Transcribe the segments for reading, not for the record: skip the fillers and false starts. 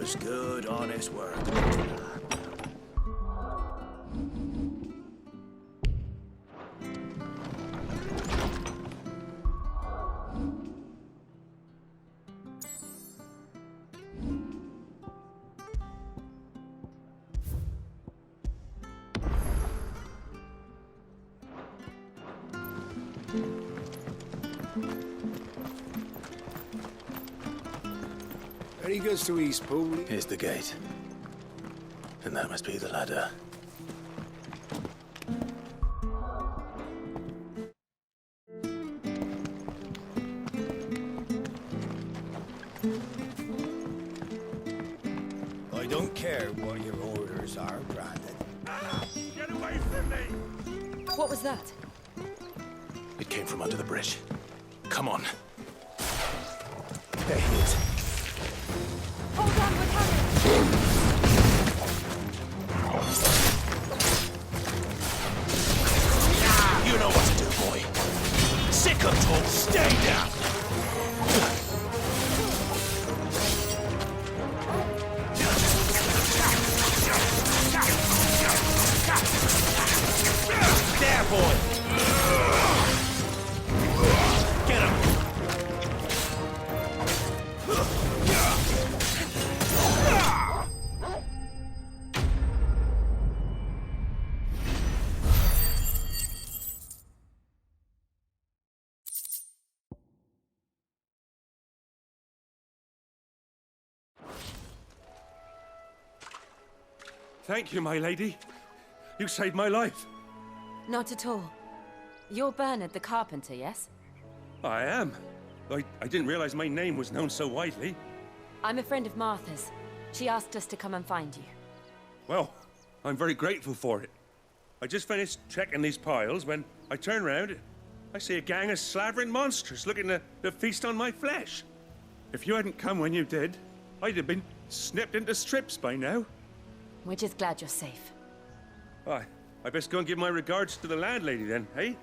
was good, honest work. Any goods to East Pool? Here's the gate. And that must be the ladder. I don't care what your orders are, Brandon. Get away from me! What was that? It came from under the bridge. Come on. There he is. Hold on, we're coming! You know what to do, boy. Sick of talk, stay down! There, boy! Get him! Thank you, my lady. You saved my life. Not at all. You're Bernard the carpenter, yes? I am. I didn't realize my name was known so widely. I'm a friend of Martha's. She asked us to come and find you. Well, I'm very grateful for it. I just finished checking these piles when I turn around. I see a gang of slavering monsters looking to feast on my flesh. If you hadn't come when you did, I'd have been snipped into strips by now. We're just glad you're safe. I best go and give my regards to the landlady then, eh?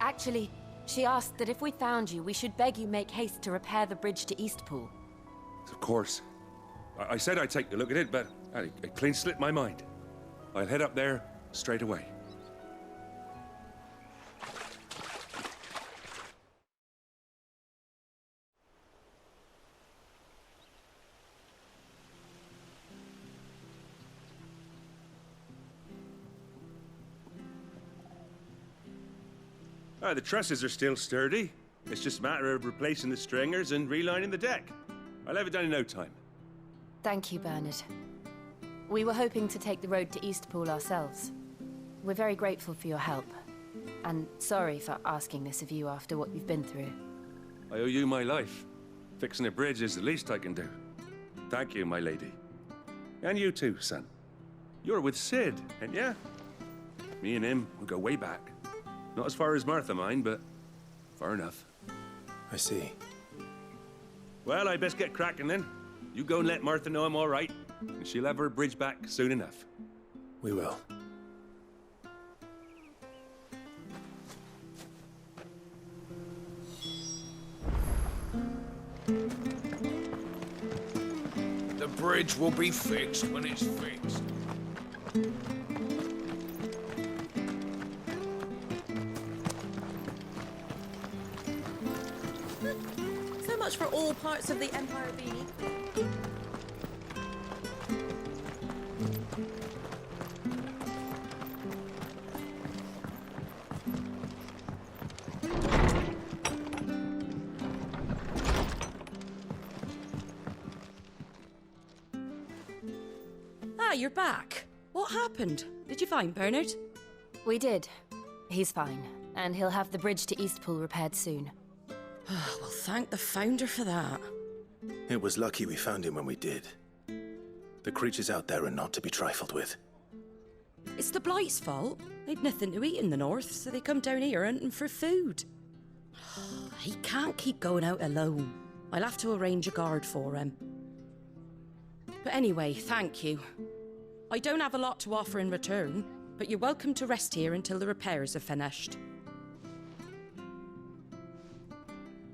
Actually, she asked that if we found you, we should beg you make haste to repair the bridge to Eastpool. Of course. I said I'd take a look at it, but it clean slipped my mind. I'll head up there straight away. The trusses are still sturdy. It's just a matter of replacing the stringers and relining the deck. I'll have it done in no time. Thank you, Bernard. We were hoping to take the road to Eastpool ourselves. We're very grateful for your help. And sorry for asking this of you after what you've been through. I owe you my life. Fixing a bridge is the least I can do. Thank you, my lady. And you too, son. You're with Sid, ain't ya? Me and him, we go way back. Not as far as Martha, mind, but far enough. I see. Well, I best get cracking then. You go and let Martha know I'm all right, and she'll have her bridge back soon enough. We will. The bridge will be fixed when it's fixed. So much for all parts of the Empire being equal. Ah, you're back. What happened? Did you find Bernard? We did. He's fine, and he'll have the bridge to Eastpool repaired soon. Well, thank the Founder for that. It was lucky we found him when we did. The creatures out there are not to be trifled with. It's the Blight's fault. They've nothing to eat in the north, so they come down here hunting for food. He can't keep going out alone. I'll have to arrange a guard for him. But anyway, thank you. I don't have a lot to offer in return, but you're welcome to rest here until the repairs are finished.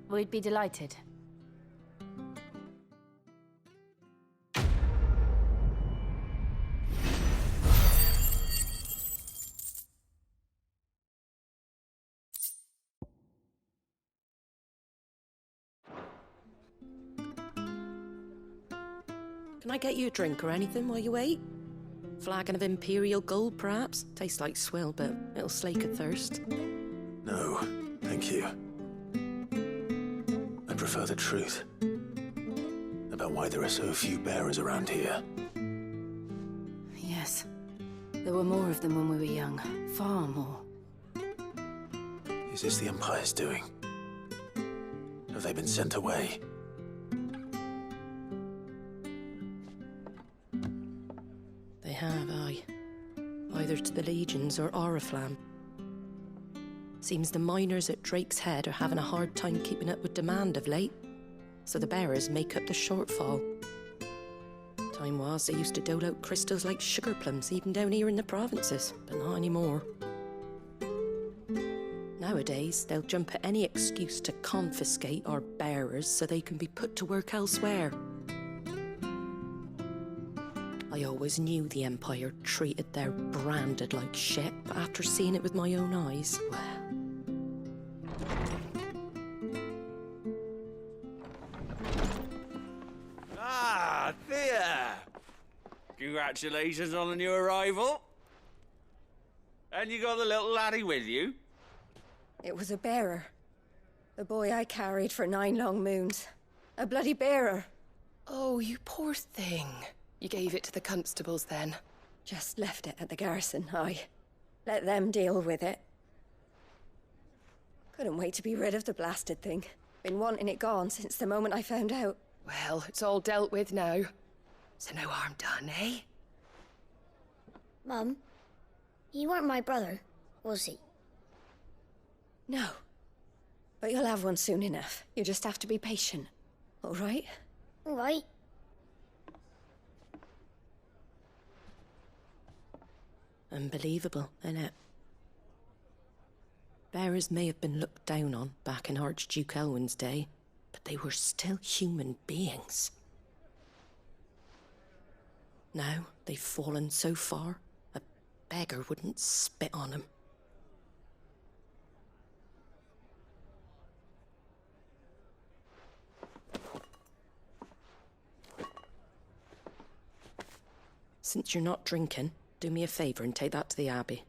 We'd be delighted. Can I get you a drink or anything while you wait? Flagon of Imperial Gold, perhaps? Tastes like swill, but it'll slake a thirst. No, thank you. I prefer the truth about why there are so few bearers around here. Yes. There were more of them when we were young. Far more. Is this the Empire's doing? Have they been sent away? They have, aye. Either to the Legions or Oriflamme. Seems the miners at Drake's Head are having a hard time keeping up with demand of late, so the bearers make up the shortfall. Time was, they used to dole out crystals like sugar plums even down here in the provinces, but not anymore. Nowadays, they'll jump at any excuse to confiscate our bearers so they can be put to work elsewhere. I always knew the Empire treated their branded like shit, but after seeing it with my own eyes, well... Ah, Thea! Congratulations on the new arrival. And you got the little laddie with you? It was a bearer. The boy I carried for 9 long moons. A bloody bearer. Oh, you poor thing. You gave it to the constables then? Just left it at the garrison, aye. Let them deal with it. Couldn't wait to be rid of the blasted thing. Been wanting it gone since the moment I found out. Well, it's all dealt with now. So no harm done, eh? Mum, he weren't my brother, was he? No. But you'll have one soon enough. You just have to be patient. All right? All right. Unbelievable, innit? Bearers may have been looked down on back in Archduke Elwin's day, but they were still human beings. Now they've fallen so far, a beggar wouldn't spit on them. Since you're not drinking, do me a favour and take that to the Abbey.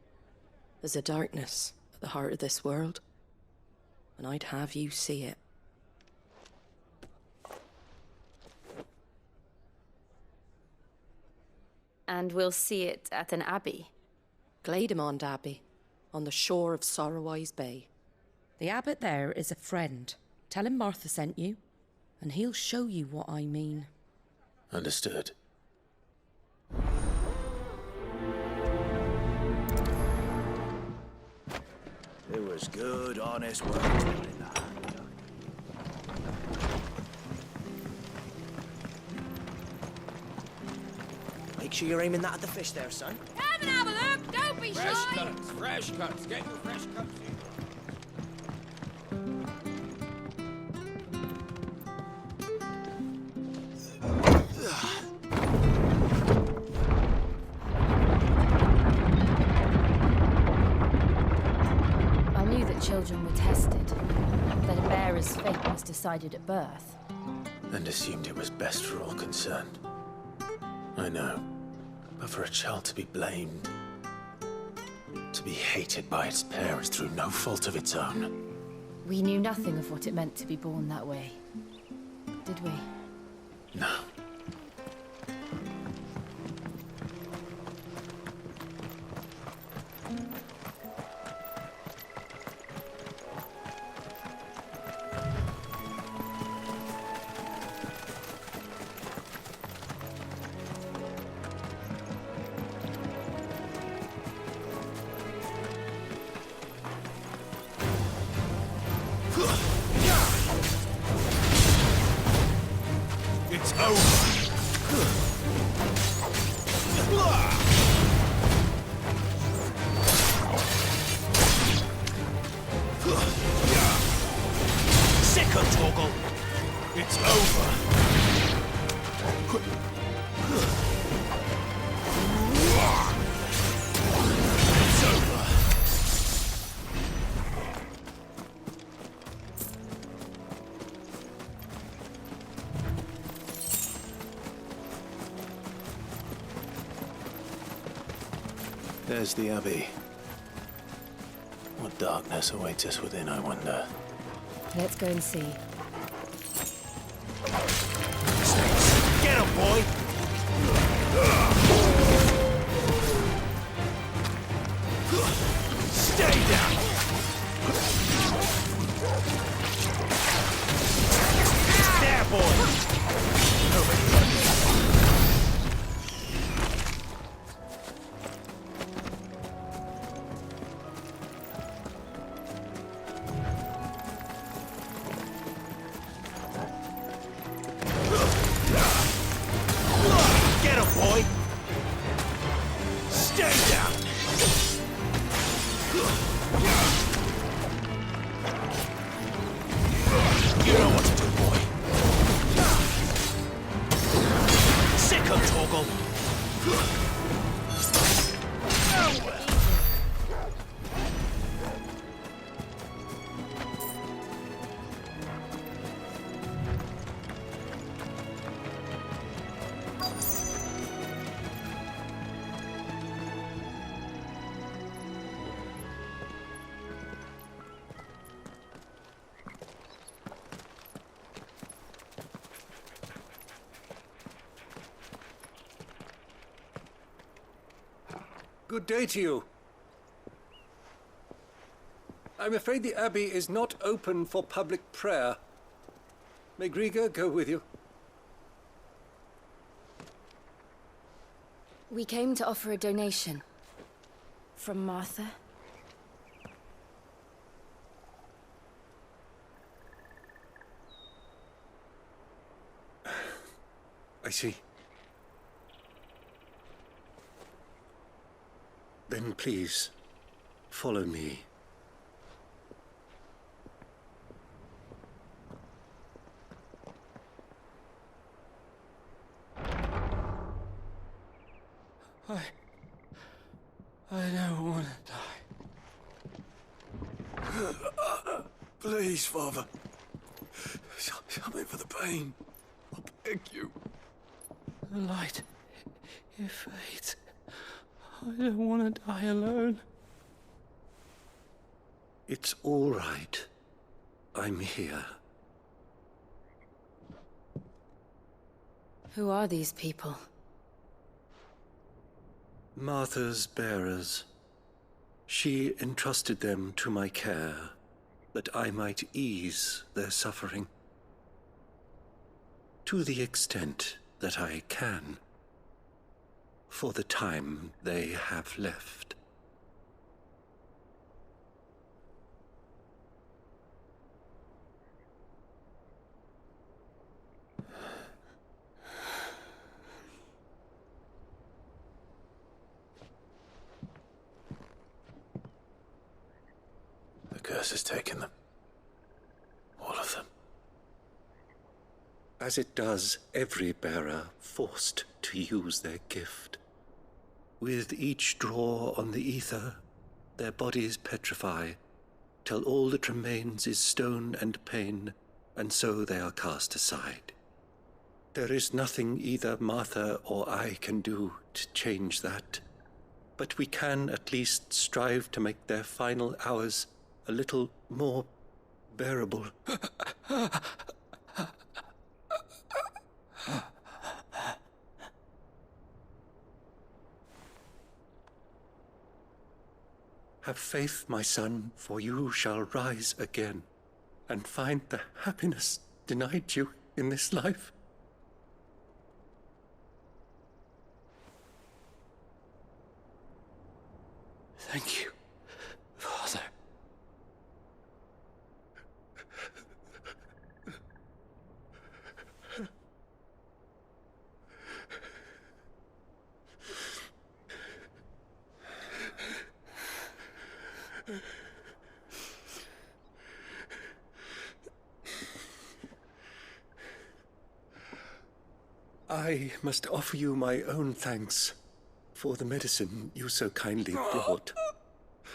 There's a darkness at the heart of this world, and I'd have you see it. And we'll see it at an abbey. Glademond Abbey, on the shore of Sorrowwise Bay. The abbot there is a friend. Tell him Martha sent you, and he'll show you what I mean. Understood. It was good, honest work doing that. Make sure you're aiming that at the fish there, son. Come and have a look! Don't be Fresh shy! cuts, fresh cuts. Get your fresh cuts in. I knew that children were tested, that a bearer's fate was decided at birth. And assumed it was best for all concerned. I know. But for a child to be blamed, to be hated by its parents through no fault of its own. We knew nothing of what it meant to be born that way, did we? No. It's over. Second toggle. It's over. It's over. There's the Abbey. What darkness awaits us within, I wonder? Let's go and see. Get him, boy! Stay down! There, boy! Get him, boy! Stay down! You know what to do, boy. Sick him, Torgal! Good day to you. I'm afraid the Abbey is not open for public prayer. May Griga go with you? We came to offer a donation. From Martha. I see. Then please, follow me. I don't want to die. Please, Father. Something for the pain. I beg you. The light, it fades. I don't want to die alone. It's all right. I'm here. Who are these people? Martha's bearers. She entrusted them to my care, that I might ease their suffering. To the extent that I can, for the time they have left. The curse has taken them. All of them. As it does every bearer forced to use their gift. With each draw on the ether, their bodies petrify, till all that remains is stone and pain, and so they are cast aside. There is nothing either Martha or I can do to change that, but we can at least strive to make their final hours a little more bearable. Have faith, my son, for you shall rise again and find the happiness denied you in this life. Thank you, Father. I must offer you my own thanks for the medicine you so kindly brought.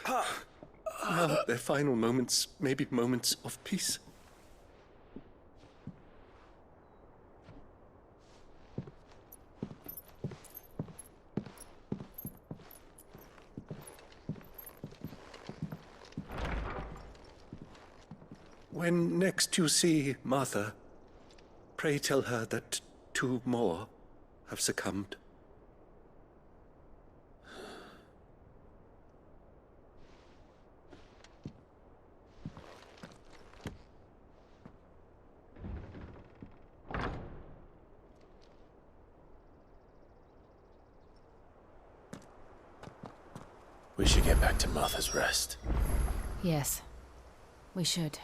Now their final moments may be moments of peace. When next you see Martha, pray tell her that 2 more have succumbed. We should get back to Martha's Rest. Yes, we should.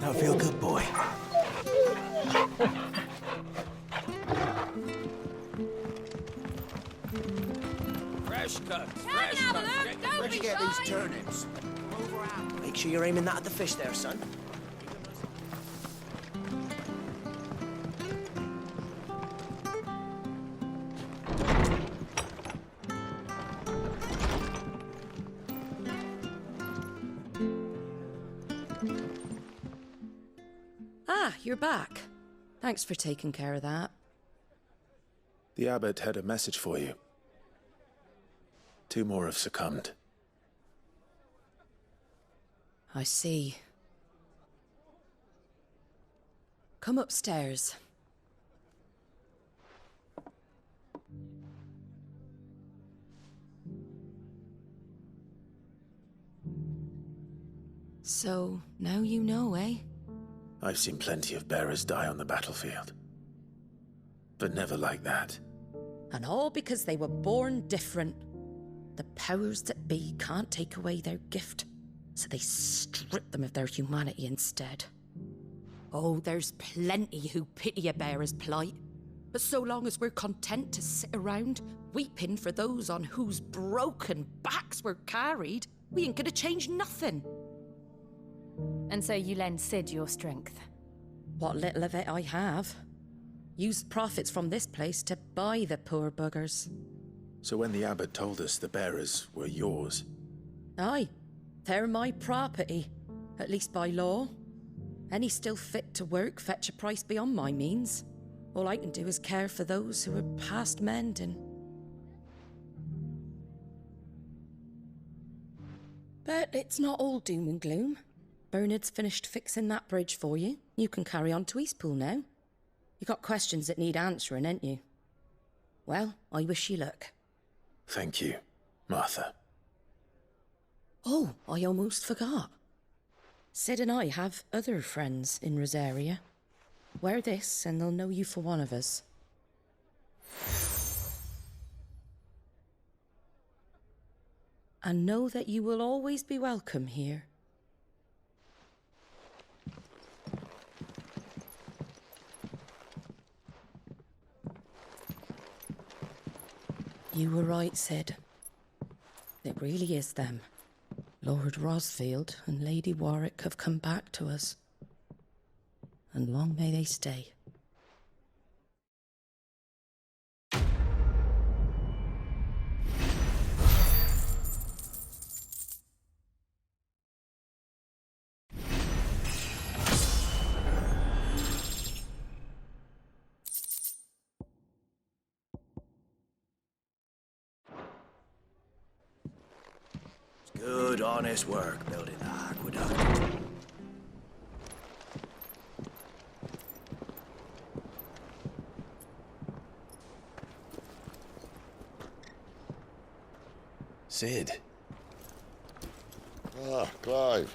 Now feel good, boy. Fresh cuts, Come fresh now, cuts. look, don't Where'd be you get shy. these turnips? Make sure you're aiming that at the fish there, son. Ah, you're back. Thanks for taking care of that. The abbot had a message for you. 2 more have succumbed. I see. Come upstairs. So, now you know, eh? I've seen plenty of bearers die on the battlefield. But never like that. And all because they were born different. The powers that be can't take away their gift, so they strip them of their humanity instead. Oh, there's plenty who pity a bearer's plight. But so long as we're content to sit around, weeping for those on whose broken backs we're carried, we ain't gonna change nothing. And so you lend Sid your strength? What little of it I have. Used profits from this place to buy the poor buggers. So when the abbot told us the bearers were yours... Aye, they're my property, at least by law. Any still fit to work fetch a price beyond my means. All I can do is care for those who are past mending. But it's not all doom and gloom. Bernard's finished fixing that bridge for you. You can carry on to Eastpool now. You got questions that need answering, ain't you? Well, I wish you luck. Thank you, Martha. Oh, I almost forgot. Sid and I have other friends in Rosaria. Wear this and they'll know you for one of us. And know that you will always be welcome here. You were right, Sid. It really is them. Lord Rosfield and Lady Warwick have come back to us. And long may they stay. Good, honest work building the aqueduct. Sid. Ah, Clive.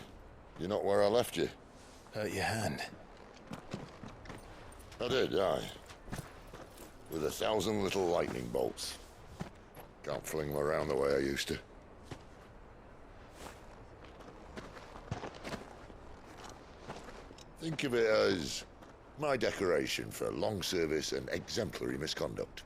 You're not where I left you. Hurt your hand. I did, aye. With 1,000 little lightning bolts. Can't fling them around the way I used to. Think of it as my decoration for long service and exemplary misconduct.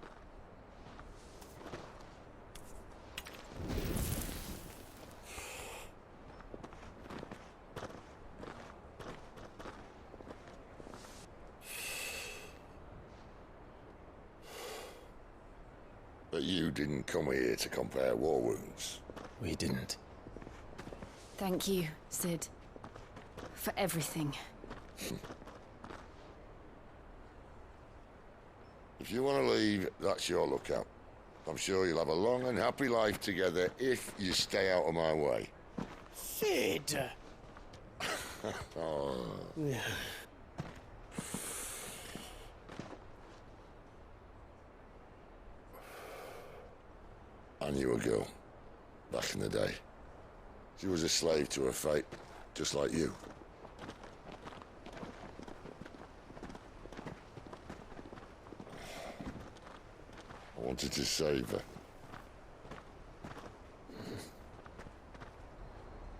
But you didn't come here to compare war wounds. We didn't. Thank you, Sid. For everything. If you want to leave, that's your lookout. I'm sure you'll have a long and happy life together if you stay out of my way. Sid! Oh. I knew a girl, back in the day. She was a slave to her fate, just like you. I wanted to save her.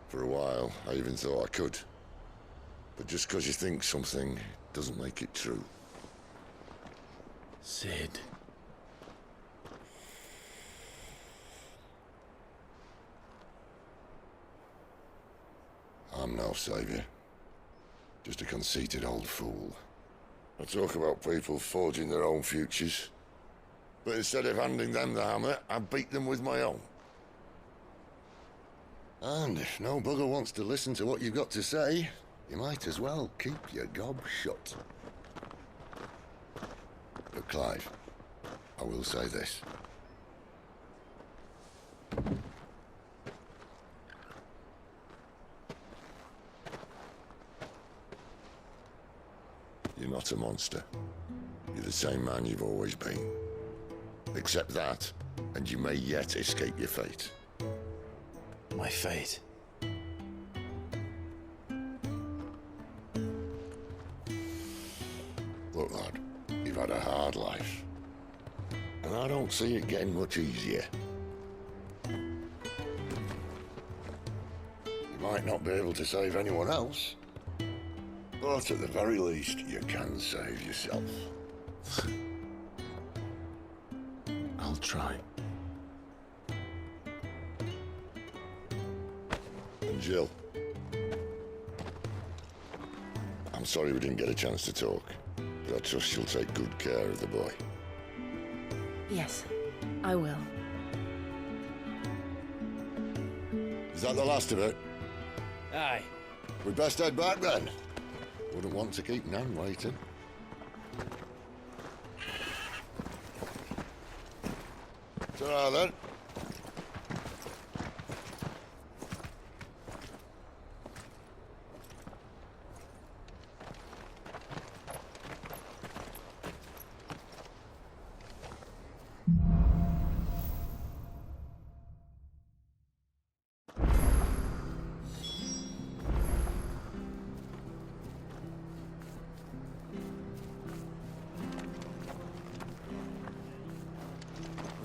For a while, I even thought I could. But just because you think something doesn't make it true. Sid. I'm no savior. Just a conceited old fool. I talk about people forging their own futures. But instead of handing them the hammer, I beat them with my own. And if no bugger wants to listen to what you've got to say, you might as well keep your gob shut. But Clive, I will say this. You're not a monster. You're the same man you've always been. Accept that, and you may yet escape your fate. My fate? Look, lad, you've had a hard life. And I don't see it getting much easier. You might not be able to save anyone else, but at the very least, you can save yourself. I'll try. And Jill, I'm sorry we didn't get a chance to talk, but I trust you'll take good care of the boy. Yes, I will. Is that the last of it? Aye. We'd best head back then. Wouldn't want to keep Nan waiting. Ta-ra then.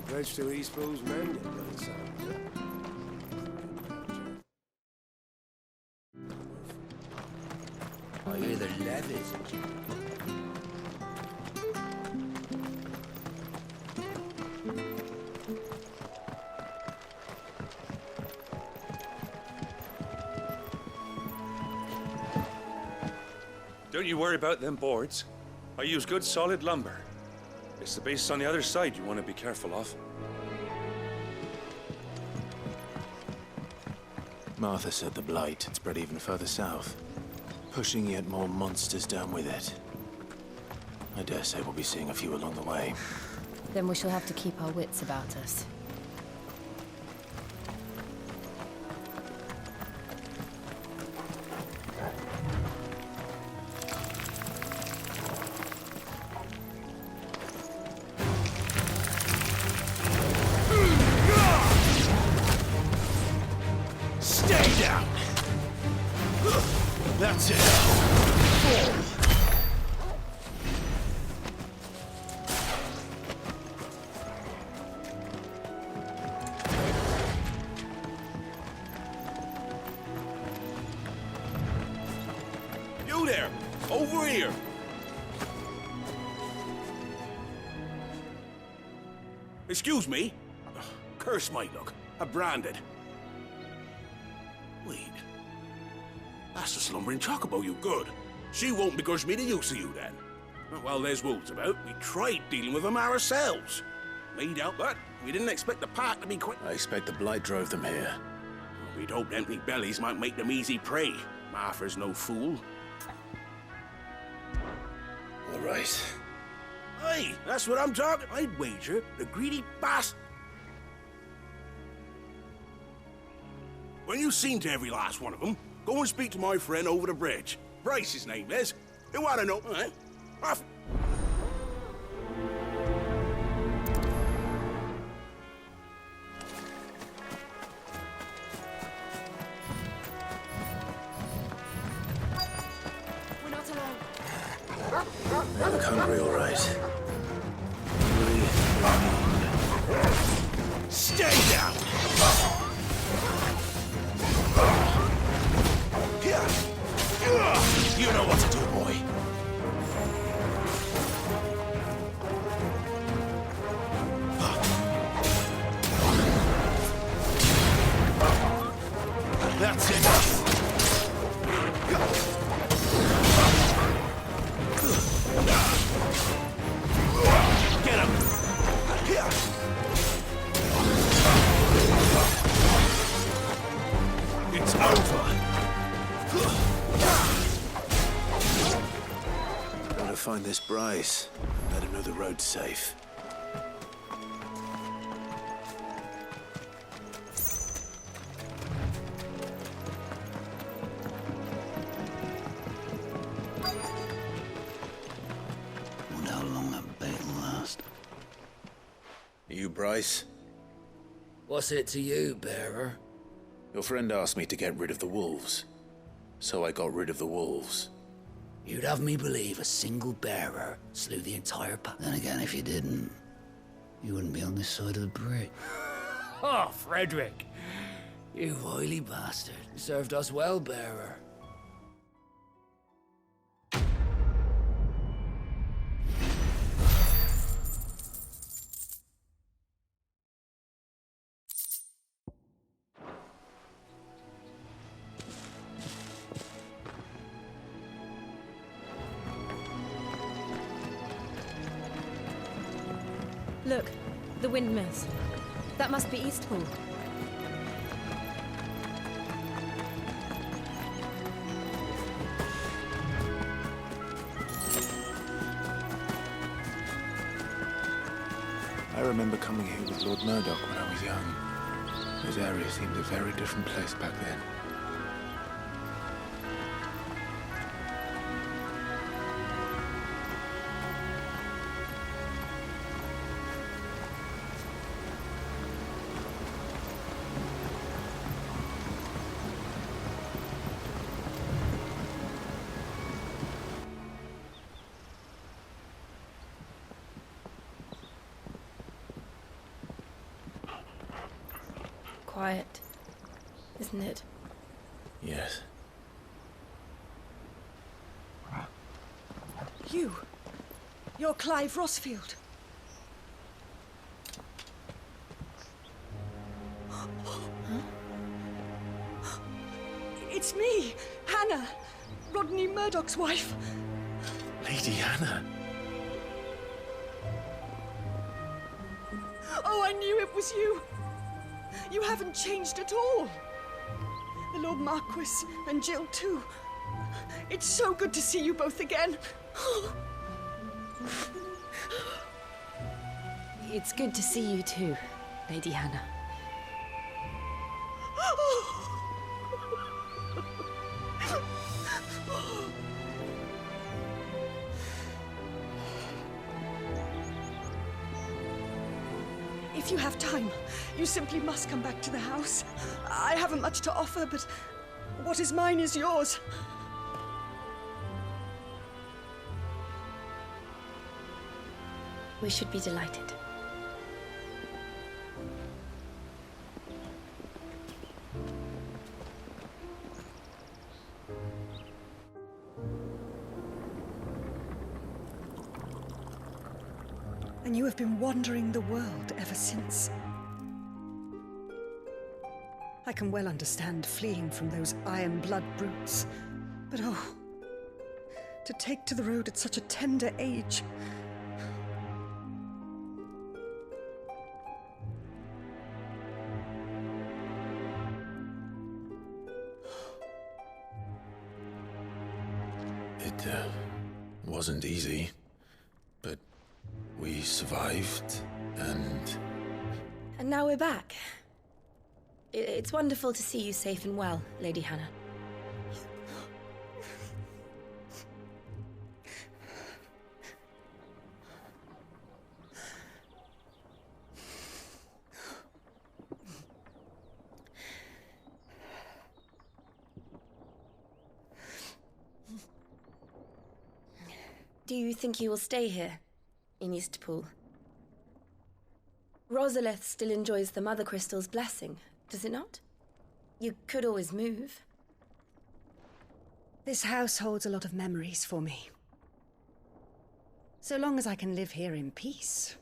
Bridge to East Pool's mended, doesn't sound good. I hear the levies. Don't you worry about them boards. I use good solid lumber. It's the base on the other side you want to be careful of. Martha said the blight had spread even further south, pushing yet more monsters down with it. I dare say we'll be seeing a few along the way. Then we shall have to keep our wits about us. Stay down! That's it. Fall. You there! Over here! Excuse me? Curse my luck. I'm branded. Wait. That's the slumbering chocobo, you good. She won't begrudge me the use of you, then. Well, there's wolves about. We tried dealing with them ourselves. Made out that we didn't expect the pack to be quick. I expect the blight drove them here. We'd hoped empty bellies might make them easy prey. Martha's no fool. All right. Hey, that's what I'm talking. I'd wager the greedy bastard. When you've seen to every last one of them, go and speak to my friend over the bridge. Bryce, his name is. You want to know, eh? Off. We're not alone. They look hungry, all right. Stay down! You know what to do, boy. That's it. Get him! It's over. Gotta find this Bryce. Let him know the road's safe. Wonder how long that bait will last. You Bryce? What's it to you, bearer? Your friend asked me to get rid of the wolves. So I got rid of the wolves. You'd have me believe a single bearer slew the entire pack. Then again, if you didn't, you wouldn't be on this side of the bridge. Oh, Frederick! You wily bastard. You served us well, bearer. Look, the windmills. That must be Eastpool. I remember coming here with Lord Murdoch when I was young. This area seemed a very different place back then. Quiet, isn't it? Yes. You're Clive Rossfield. It's me, Hannah, Rodney Murdoch's wife. Lady Hannah. Oh, I knew it was you. You haven't changed at all. The Lord Marquis and Jill too. It's so good to see you both again. It's good to see you too, Lady Hannah. If you have time, you simply must come back to the house. I haven't much to offer, but what is mine is yours. We should be delighted. And you have been wandering the world ever since. I can well understand fleeing from those iron blood brutes, but oh, to take to the road at such a tender age. It wasn't easy, but we survived, and... And now we're back. It's wonderful to see you safe and well, Lady Hannah. Do you think you will stay here, in Eastpool? Rosalith still enjoys the Mother Crystal's blessing, does it not? You could always move. This house holds a lot of memories for me. So long as I can live here in peace,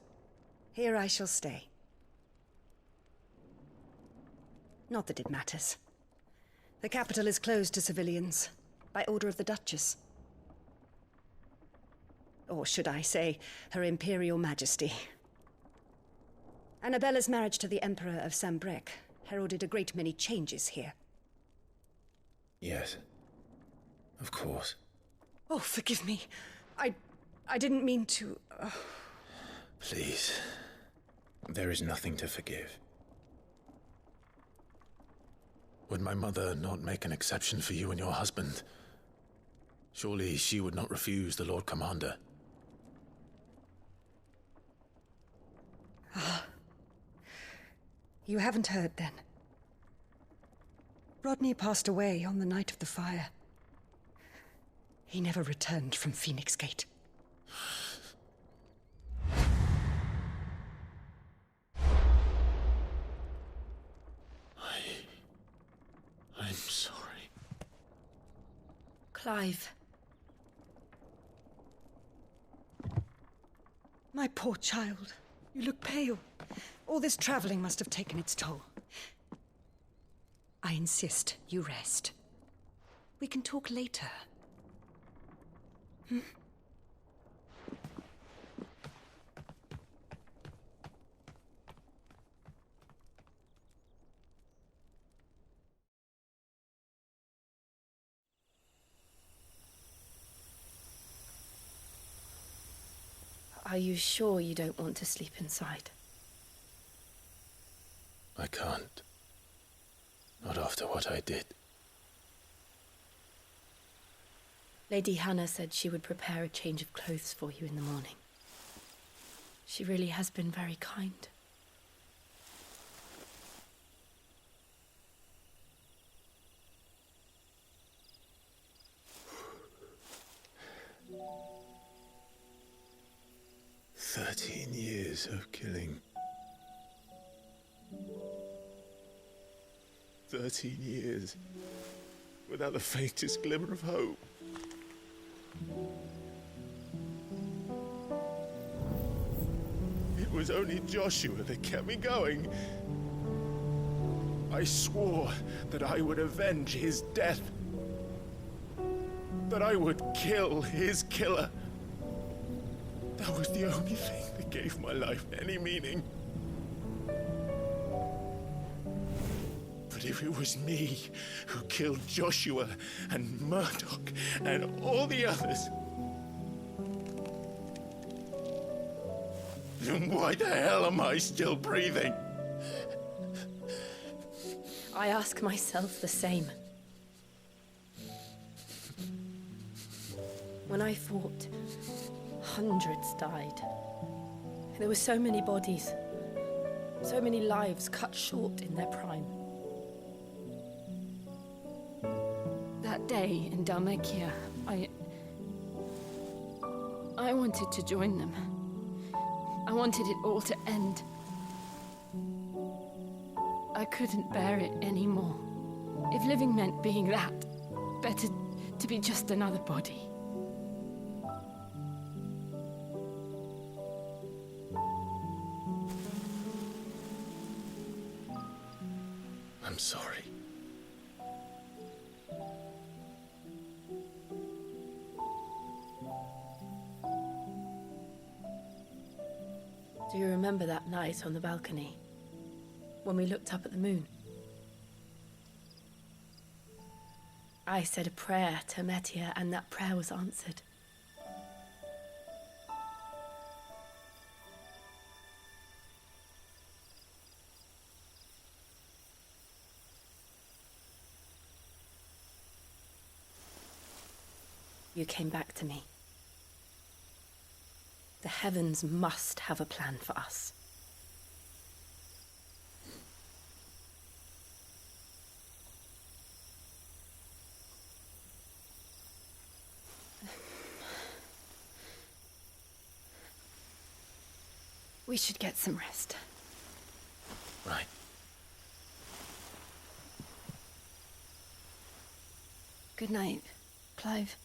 here I shall stay. Not that it matters. The capital is closed to civilians, by order of the Duchess. Or should I say, Her Imperial Majesty. Annabella's marriage to the Emperor of Sambrec heralded a great many changes here. Yes. Of course. Oh, forgive me. I didn't mean to... Please. There is nothing to forgive. Would my mother not make an exception for you and your husband? Surely she would not refuse the Lord Commander. You haven't heard, then. Rodney passed away on the night of the fire. He never returned from Phoenix Gate. I'm sorry. Clive. My poor child. You look pale. All this traveling must have taken its toll. I insist you rest. We can talk later. Hmm? Are you sure you don't want to sleep inside? I can't. Not after what I did. Lady Hannah said she would prepare a change of clothes for you in the morning. She really has been very kind. Years of killing. 13 years without the faintest glimmer of hope. It was only Joshua that kept me going. I swore that I would avenge his death. That I would kill his killer. That was the only thing that gave my life any meaning. But if it was me who killed Joshua and Murdoch and all the others, then why the hell am I still breathing? I ask myself the same. When I fought, hundreds died. There were so many bodies, so many lives cut short in their prime. That day in Dalmekia, I wanted to join them. I wanted it all to end. I couldn't bear it anymore. If living meant being that, better to be just another body. I'm sorry. Do you remember that night on the balcony? When we looked up at the moon? I said a prayer to Metia, and that prayer was answered. You came back to me. The heavens must have a plan for us. We should get some rest. Right. Good night, Clive.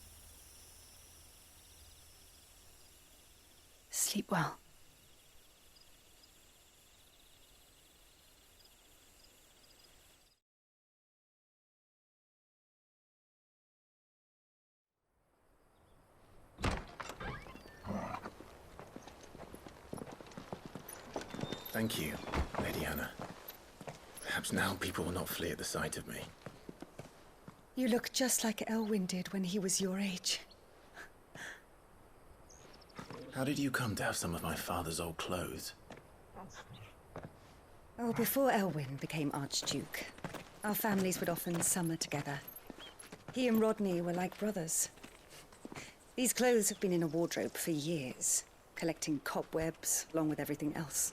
Sleep well. Thank you, Lady Hannah. Perhaps now people will not flee at the sight of me. You look just like Elwyn did when he was your age. How did you come to have some of my father's old clothes? Oh, before Elwyn became Archduke, our families would often summer together. He and Rodney were like brothers. These clothes have been in a wardrobe for years, collecting cobwebs along with everything else.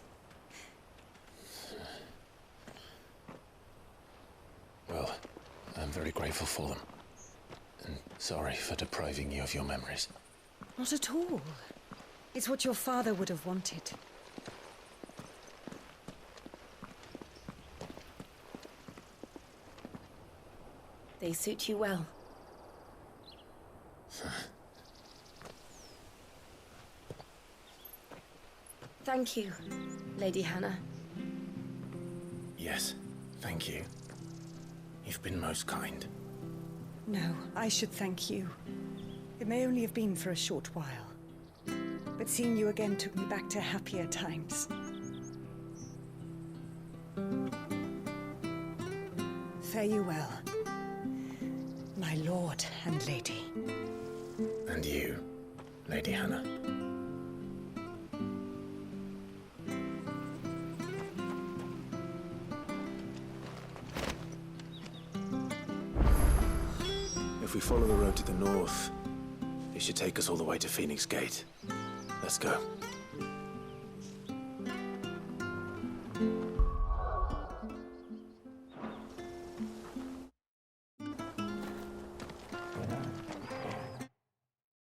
Well, I'm very grateful for them. And sorry for depriving you of your memories. Not at all. It's what your father would have wanted. They suit you well. Thank you, Lady Hannah. Yes, thank you. You've been most kind. No, I should thank you. It may only have been for a short while, but seeing you again took me back to happier times. Fare you well, my lord and lady. And you, Lady Hannah. If we follow the road to the north, it should take us all the way to Phoenix Gate. Let's go.